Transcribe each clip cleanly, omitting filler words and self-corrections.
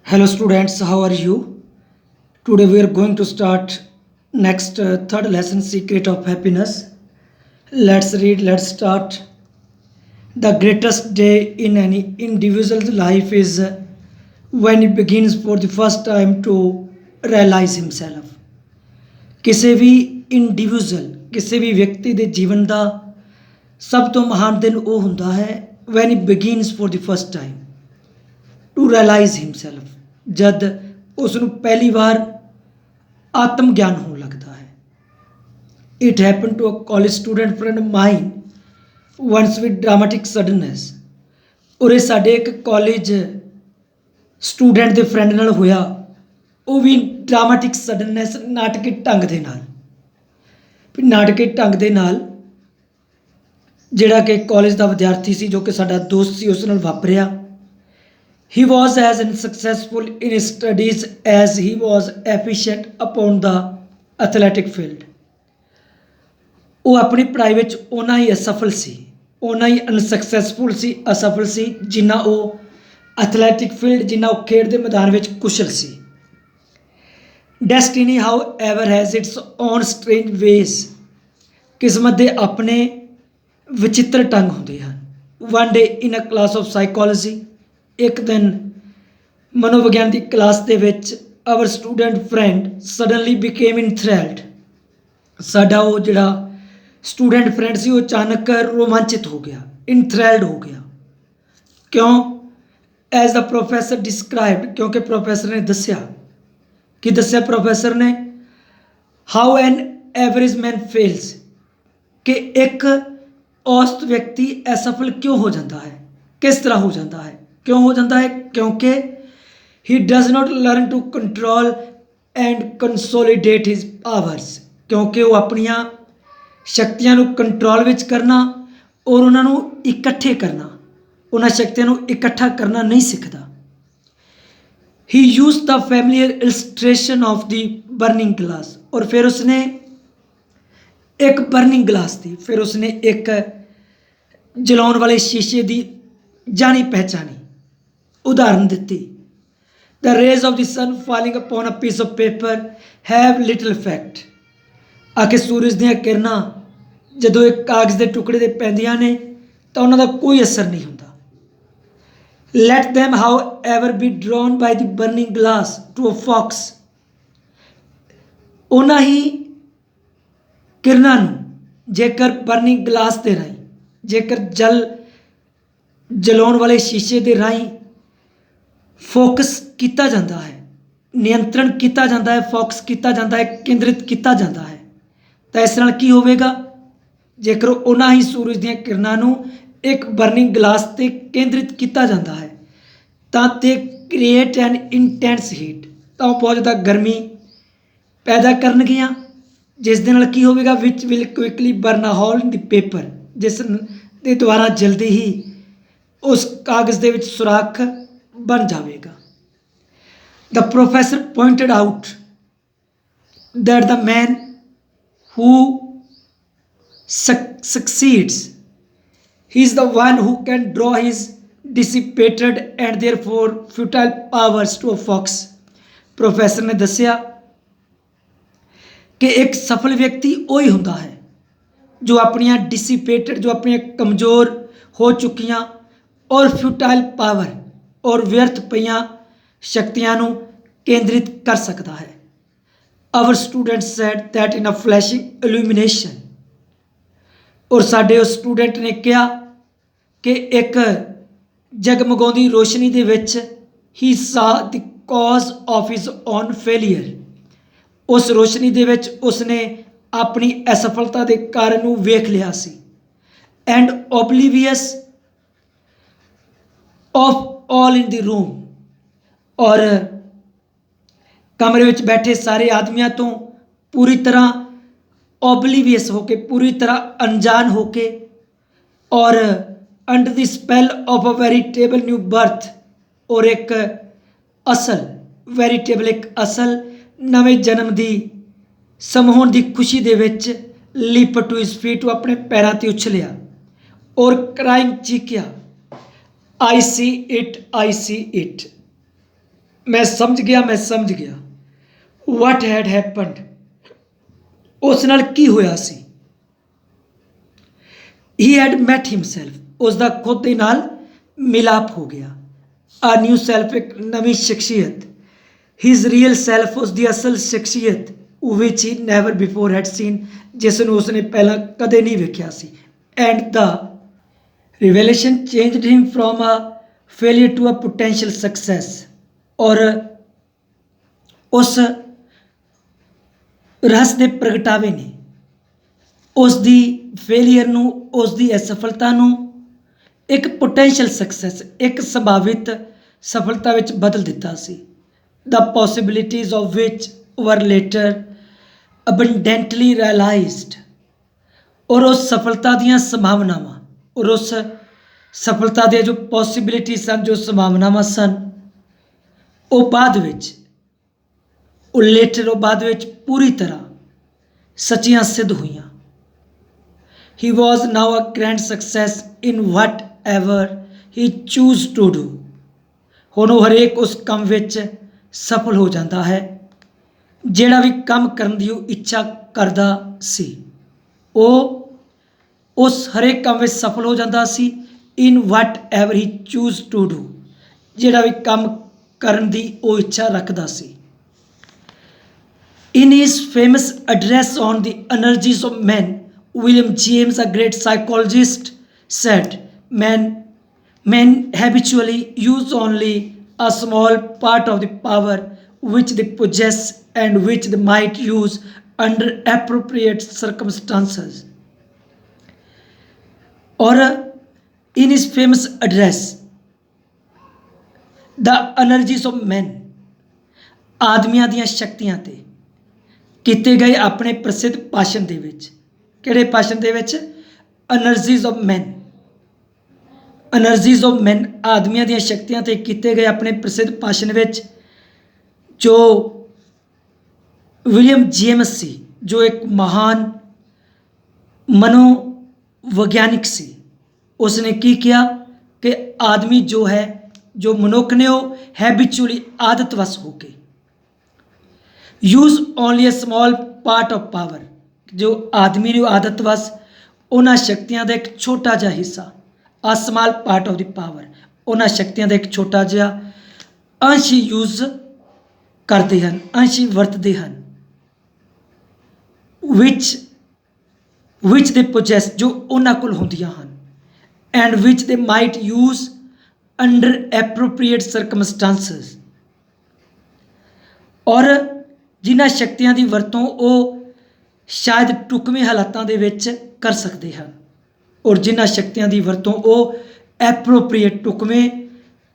Hello students, how are you? Today we are going to start next third lesson, Secret of Happiness. Let's read, let's start. The greatest day in any individual's life is when he begins for the first time to realize himself. ਕਿਸੇ ਵੀ individual ਕਿਸੇ ਵੀ ਵਿਅਕਤੀ ਦੇ ਜੀਵਨ ਦਾ ਸਭ ਤੋਂ ਮਹਾਨ ਦਿਨ ਉਹ ਹੁੰਦਾ ਹੈ when he begins for the first time to realize himself, ਜਦ ਉਸ ਨੂੰ ਪਹਿਲੀ ਵਾਰ ਆਤਮ ਗਿਆਨ ਹੋਣ ਲੱਗਦਾ ਹੈ। It happened to a college student friend of mine once with dramatic suddenness। ਔਰ ਇਹ ਸਾਡੇ ਇੱਕ ਕਾਲਜ ਸਟੂਡੈਂਟ ਦੇ ਫਰੈਂਡ ਨਾਲ ਹੋਇਆ, ਉਹ ਵੀ ਡਰਾਮਾਟਿਕ ਸਡਨਨੈਸ, ਨਾਟਕੀ ਢੰਗ ਦੇ ਨਾਲ। ਵੀ ਨਾਟਕੀ ਢੰਗ ਦੇ ਨਾਲ ਜਿਹੜਾ ਕਿ ਕਾਲਜ ਦਾ ਵਿਦਿਆਰਥੀ ਸੀ, ਜੋ ਕਿ ਸਾਡਾ ਦੋਸਤ ਸੀ, ਉਸ ਨਾਲ ਵਾਪਰਿਆ। He was as unsuccessful in his studies as he was efficient upon the athletic field। ਉਹ ਆਪਣੀ ਪੜ੍ਹਾਈ ਵਿੱਚ ਓਨਾ ਹੀ ਅਸਫਲ ਸੀ, ਓਨਾ ਹੀ ਅਨਸਕਸੈਸਫੁਲ ਸੀ, ਅਸਫਲ ਸੀ, ਜਿੰਨਾ ਉਹ ਐਥਲੈਟਿਕ ਫੀਲਡ, ਜਿੰਨਾ ਉਹ ਖੇਡ ਦੇ ਮੈਦਾਨ ਵਿੱਚ ਕੁਸ਼ਲ ਸੀ। Destiny, however, has its own strange ways। ਕਿਸਮਤ ਦੇ ਆਪਣੇ ਵਿਚਿੱਤਰ ਢੰਗ ਹੁੰਦੇ ਹਨ। One day in a class of psychology, ਇੱਕ ਦਿਨ ਮਨੋਵਿਗਿਆਨ ਦੀ ਕਲਾਸ ਦੇ ਵਿੱਚ our student friend suddenly became enthralled। ਸਾਡਾ ਉਹ ਜਿਹੜਾ ਸਟੂਡੈਂਟ ਫਰੈਂਡ ਸੀ, ਉਹ ਅਚਾਨਕ ਰੋਮਾਂਚਿਤ ਹੋ ਗਿਆ, enthralled ਹੋ ਗਿਆ। ਕਿਉਂ? ਐਜ਼ ਦਾ ਪ੍ਰੋਫੈਸਰ ਡਿਸਕ੍ਰਾਈਬਡ, ਕਿਉਂਕਿ ਪ੍ਰੋਫੈਸਰ ਨੇ ਦੱਸਿਆ। ਕੀ ਦੱਸਿਆ ਪ੍ਰੋਫੈਸਰ ਨੇ? ਹਾਊ ਐਨ ਐਵਰੇਜ ਮੈਨ ਫੇਲਸ, ਕਿ ਇੱਕ ਔਸਤ ਵਿਅਕਤੀ ਅਸਫਲ ਕਿਉਂ ਹੋ ਜਾਂਦਾ ਹੈ, ਕਿਸ ਤਰ੍ਹਾਂ ਹੋ ਜਾਂਦਾ ਹੈ, ਕਿਉਂ ਹੋ ਜਾਂਦਾ ਹੈ? ਕਿਉਂਕਿ he does not learn to control and consolidate his powers, ਕਿਉਂਕਿ ਉਹ ਆਪਣੀਆਂ ਸ਼ਕਤੀਆਂ ਨੂੰ ਕੰਟਰੋਲ ਵਿੱਚ ਕਰਨਾ ਔਰ ਉਹਨਾਂ ਨੂੰ ਇਕੱਠੇ ਕਰਨਾ, ਉਹਨਾਂ ਸ਼ਕਤੀਆਂ ਨੂੰ ਇਕੱਠਾ ਕਰਨਾ ਨਹੀਂ ਸਿੱਖਦਾ। He used the familiar illustration of the burning glass। और फिर उसने एक burning glass दी, फिर उसने एक जलाउण वाले शीशे दी जानी पहचानी उदाहरण दिती। The rays of the sun falling upon a piece of paper have little effect। आके सूरज ਦੀਆਂ ਕਿਰਨਾਂ ਜਦੋਂ ਇੱਕ ਕਾਗਜ਼ ਦੇ ਟੁਕੜੇ 'ਤੇ ਪੈਂਦੀਆਂ ਨੇ ਤਾਂ ਉਹਨਾਂ ਦਾ ਕੋਈ ਅਸਰ ਨਹੀਂ ਹੁੰਦਾ। Let them, however, be drawn by the burning glass to a fox। ਉਹਨਾਂ ਹੀ ਕਿਰਨਾਂ ਨੂੰ ਜੇਕਰ ਬਰਨਿੰਗ ਗਲਾਸ ਦੇ ਰਾਹੀਂ, ਜੇਕਰ ਜਲਾਉਣ ਵਾਲੇ ਸ਼ੀਸ਼ੇ ਦੇ ਰਾਹੀਂ ਫੋਕਸ ਕੀਤਾ ਜਾਂਦਾ ਹੈ, ਨਿਯੰਤਰਣ ਕੀਤਾ ਜਾਂਦਾ ਹੈ, ਫੋਕਸ ਕੀਤਾ ਜਾਂਦਾ ਹੈ, ਕੇਂਦਰਿਤ ਕੀਤਾ ਜਾਂਦਾ ਹੈ, ਤਾਂ ਇਸ ਨਾਲ ਕੀ ਹੋਵੇਗਾ? ਜੇਕਰ ਉਹਨਾਂ ਹੀ ਸੂਰਜ ਦੀਆਂ ਕਿਰਨਾਂ ਨੂੰ ਇੱਕ ਬਰਨਿੰਗ ਗਲਾਸ 'ਤੇ ਕੇਂਦਰਿਤ ਕੀਤਾ ਜਾਂਦਾ ਹੈ ਤਾਂ ਤੇ ਕ੍ਰੀਏਟ ਐਨ ਇੰਟੈਂਸ ਹੀਟ, ਤਾਂ ਉਹ ਬਹੁਤ ਜ਼ਿਆਦਾ ਗਰਮੀ ਪੈਦਾ ਕਰਨਗੀਆਂ, ਜਿਸ ਦੇ ਨਾਲ ਕੀ ਹੋਵੇਗਾ? Which will quickly burn a hole in the paper, ਜਿਸ ਦੇ ਦੁਆਰਾ ਜਲਦੀ ਹੀ ਉਸ ਕਾਗਜ਼ ਦੇ ਵਿੱਚ ਸੁਰਾਖ ਬਣ ਜਾਵੇਗਾ। The professor pointed out that the man who succeeds, he is the one who can draw his dissipated and therefore futile powers to a fox। Professor ਨੇ ਦੱਸਿਆ ਕਿ ਇੱਕ ਸਫਲ ਵਿਅਕਤੀ ਉਹ ਹੀ ਹੁੰਦਾ ਹੈ ਜੋ ਆਪਣੀਆਂ ਡਿਸਿਪੇਟਡ, ਜੋ ਆਪਣੀਆਂ ਕਮਜ਼ੋਰ ਹੋ ਚੁੱਕੀਆਂ ਔਰ ਫਿਊਟਾਈਲ ਪਾਵਰ ਔਰ ਵਿਅਰਥ ਪਈਆਂ ਸ਼ਕਤੀਆਂ ਨੂੰ ਕੇਂਦਰਿਤ ਕਰ ਸਕਦਾ ਹੈ। Our student said that in a flashing illumination। ਔਰ ਸਾਡੇ ਉਸ ਸਟੂਡੈਂਟ ਨੇ ਕਿਹਾ ਕਿ ਇੱਕ ਜਗਮਗਾਉਂਦੀ ਰੋਸ਼ਨੀ ਦੇ ਵਿੱਚ he saw the cause of his own failure। ਉਸ ਰੋਸ਼ਨੀ ਦੇ ਵਿੱਚ ਉਸਨੇ ਆਪਣੀ ਅਸਫਲਤਾ ਦੇ ਕਾਰਨ ਨੂੰ ਵੇਖ ਲਿਆ ਸੀ। and oblivious of all in the room। ਔਰ ਕਮਰੇ ਵਿੱਚ ਬੈਠੇ ਸਾਰੇ ਆਦਮੀਆਂ ਤੋਂ ਪੂਰੀ ਤਰ੍ਹਾਂ ਓਬਲੀਵੀਅਸ ਹੋ ਕੇ, ਪੂਰੀ ਤਰ੍ਹਾਂ ਅਣਜਾਣ ਹੋ ਕੇ, ਔਰ under the spell of a veritable new birth, ਔਰ ਇੱਕ ਅਸਲ ਵੈਰੀਟੇਬਲ, ਇੱਕ ਅਸਲ ਨਵੇਂ ਜਨਮ ਦੀ ਸਮੂਹਣ ਦੀ ਖੁਸ਼ੀ ਦੇ ਵਿੱਚ ਲੀਪ ਟੂ ਹਿਸ ਫੀਟ, ਉਹ ਆਪਣੇ ਪੈਰਾਂ 'ਤੇ ਉਛਲਿਆ ਔਰ ਕਰਾਈਂਗ ਚੀਕਿਆ, ਆਈ ਸੀ ਇਟ, ਆਈ ਸੀ ਇਟ, मैं समझ गया what had happened, ਉਸ ਨਾਲ ਕੀ ਹੋਇਆ ਸੀ। he had met himself, ਉਸ ਦਾ ਖੁਦ ਦੇ ਨਾਲ ਮਿਲਾਪ ਹੋ ਗਿਆ। a new self, ਇੱਕ ਨਵੀਂ ਸ਼ਖਸੀਅਤ। his real self, ਉਸ ਦੀ ਅਸਲ ਸ਼ਖਸੀਅਤ which he never before had seen, ਜਿਸ ਨੂੰ ਉਸਨੇ ਪਹਿਲਾਂ ਕਦੇ ਨਹੀਂ ਵੇਖਿਆ ਸੀ। and the revelation changed him from a failure to a potential success, ਔਰ ਉਸ ਰਹੱਸ ਦੇ ਪ੍ਰਗਟਾਵੇ ਨੇ ਉਸ ਦੀ ਫੇਲੀਅਰ ਨੂੰ, ਉਸ ਦੀ ਅਸਫਲਤਾ ਨੂੰ ਇੱਕ ਪੋਟੈਂਸ਼ੀਅਲ ਸਕਸੈਸ, ਇੱਕ ਸੰਭਾਵਿਤ ਸਫਲਤਾ ਵਿੱਚ ਬਦਲ ਦਿੱਤਾ ਸੀ। the possibilities of which were later abundantly realized, ਔਰ ਉਸ ਸਫਲਤਾ ਦੀਆਂ ਸੰਭਾਵਨਾਵਾਂ, ਔਰ ਉਸ ਸਫਲਤਾ ਦੇ ਜੋ ਪੋਸੀਬਿਲਿਟੀ ਸਨ, ਜੋ ਸੰਭਾਵਨਾਵਾਂ ਸਨ, ਉਹ ਬਾਅਦ ਵਿੱਚ ਉਹ ਬਾਅਦ ਵਿੱਚ ਪੂਰੀ ਤਰ੍ਹਾਂ ਸੱਚੀਆਂ ਸਿੱਧ ਹੋਈਆਂ। he was now a grand success in whatever he chose to do, ਹੁਣ ਉਹ ਹਰੇਕ ਉਸ ਕੰਮ ਵਿੱਚ ਸਫਲ ਹੋ ਜਾਂਦਾ ਹੈ ਜਿਹੜਾ ਵੀ ਕੰਮ ਕਰਨ ਦੀ ਉਹ ਇੱਛਾ ਕਰਦਾ ਸੀ। ਉਹ ਉਸ ਹਰੇਕ ਕੰਮ ਵਿੱਚ ਸਫਲ ਹੋ ਜਾਂਦਾ ਸੀ। in whatever he chose to do, ਜਿਹੜਾ ਵੀ ਕੰਮ ਕਰਨ ਦੀ ਉਹ ਇੱਛਾ ਰੱਖਦਾ ਸੀ। in his famous address on the energies of men, William James, a great psychologist, said, men habitually use only a small part of the power which they possess and which they might use under appropriate circumstances. Or in his famous address, the energies of men, ਆਦਮੀਆਂ ਦੀਆਂ ਸ਼ਕਤੀਆਂ ਤੇ ਕੀਤੇ ਗਏ ਆਪਣੇ ਪ੍ਰਸਿੱਧ ਭਾਸ਼ਣ ਦੇ ਵਿੱਚ, ਕਿਹੜੇ ਭਾਸ਼ਣ ਦੇ ਵਿੱਚ? ਐਨਰਜੀਜ਼ ਆਫ ਮੈਨ, ਐਨਰਜੀਜ਼ ਆਫ ਮੈਨ, ਆਦਮੀਆਂ ਦੀਆਂ ਸ਼ਕਤੀਆਂ ਤੇ ਕੀਤੇ ਗਏ ਆਪਣੇ ਪ੍ਰਸਿੱਧ ਭਾਸ਼ਣ ਵਿੱਚ, ਜੋ ਵਿਲੀਅਮ ਜੇਮਸ ਸੀ, ਜੋ ਇੱਕ ਮਹਾਨ ਮਨੋਵਿਗਿਆਨਿਕ ਸੀ, ਉਸਨੇ ਕੀ ਕਿਹਾ ਕਿ ਆਦਮੀ ਜੋ ਹੈ, ਜੋ ਮਨੁੱਖ ਨੇ, ਉਹ ਹੈਬਿਚੁਅਲੀ ਆਦਤਵਸ ਹੋ ਕੇ use only a small part of power, जो आदमी ने आदतवश उन्होंने शक्तियों का एक छोटा जिहा हिस्सा, a small part of the power, उन्होंने शक्तियों का एक छोटा जिहा अंश ही यूज़ करते हैं, अंश ही वरतते हैं। विच दे पोजैस, जो उन्होंने कोल होंदियां हैं, and which they might use under appropriate circumstances, और ਜਿਨ੍ਹਾਂ ਸ਼ਕਤੀਆਂ ਦੀ ਵਰਤੋਂ ਉਹ ਸ਼ਾਇਦ ਢੁਕਵੇਂ ਹਾਲਾਤਾਂ ਦੇ ਵਿੱਚ ਕਰ ਸਕਦੇ ਹਨ, ਔਰ ਜਿਨ੍ਹਾਂ ਸ਼ਕਤੀਆਂ ਦੀ ਵਰਤੋਂ ਉਹ ਐਪਰੋਪਰੀਏਟ ਢੁਕਵੇਂ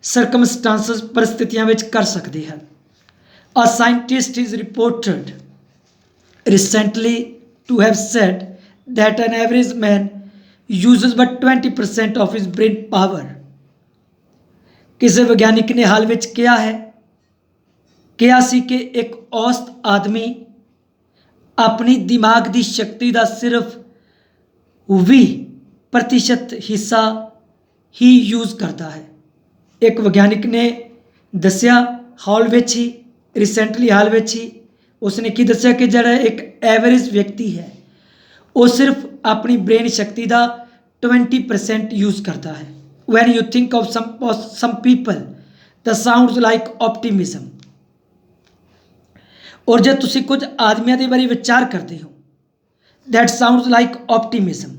ਸਰਕਮਸਟੈਂਸਸ ਪਰਿਸਥਿਤੀਆਂ ਵਿੱਚ ਕਰ ਸਕਦੇ ਹਨ। A scientist is reported recently to have said that an average man uses but 20% of his brain power, ਕਿਸੇ ਵਿਗਿਆਨਿਕ ਨੇ ਹਾਲ ਵਿੱਚ ਕਿਹਾ ਸੀ ਕਿ ਇੱਕ ਔਸਤ ਆਦਮੀ ਆਪਣੀ ਦਿਮਾਗ ਦੀ ਸ਼ਕਤੀ ਦਾ ਸਿਰਫ 20% ਹਿੱਸਾ ਹੀ ਯੂਜ਼ ਕਰਦਾ ਹੈ। ਇੱਕ ਵਿਗਿਆਨਿਕ ਨੇ ਦੱਸਿਆ ਹਾਲ ਵਿੱਚ ਹੀ, ਰੀਸੈਂਟਲੀ ਹਾਲ ਵਿੱਚ ਹੀ, ਉਸਨੇ ਕੀ ਦੱਸਿਆ ਕਿ ਜਿਹੜਾ ਇੱਕ ਐਵਰੇਜ ਵਿਅਕਤੀ ਹੈ ਉਹ ਸਿਰਫ ਆਪਣੀ ਬ੍ਰੇਨ ਸ਼ਕਤੀ ਦਾ 20% ਯੂਜ਼ ਕਰਦਾ ਹੈ। When you think of some people that sounds like optimism, और जब तुसी कुछ आदमियों के बारे विचार करते हो, दैट साउंड्स लाइक ऑप्टिमिज्म,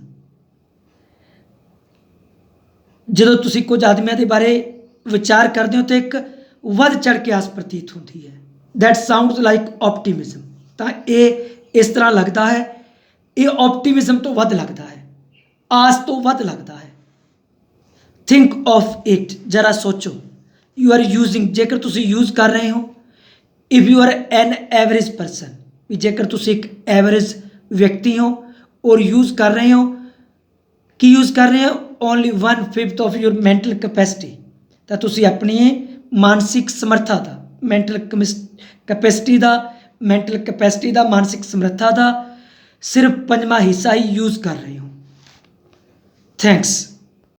जो तुसी कुछ आदमियों के बारे विचार करते हो तो एक वध चढ़ के आस प्रतीत होती है, दैट साउंड्स लाइक ऑप्टिमिज्म। तो ये इस तरह लगता है, ये ऑप्टिमिज्म तो वध लगता है, आस तो वध लगता है। थिंक ऑफ इट, जरा सोचो, यू आर यूजिंग, जेकर तुसी यूज़ कर रहे हो, if you are an average person, भी जेकर तुसी एक एवरेज व्यक्ति हो और यूज़ कर रहे हो, की यूज़ कर रहे हो only 1/5 of your mental capacity, तो तुसी अपनी मानसिक समर्था का, मैंटल कैपेसिटी का, मानसिक समर्था का सिर्फ 5वां हिस्सा ही यूज़ कर रहे हो। थैंक्स।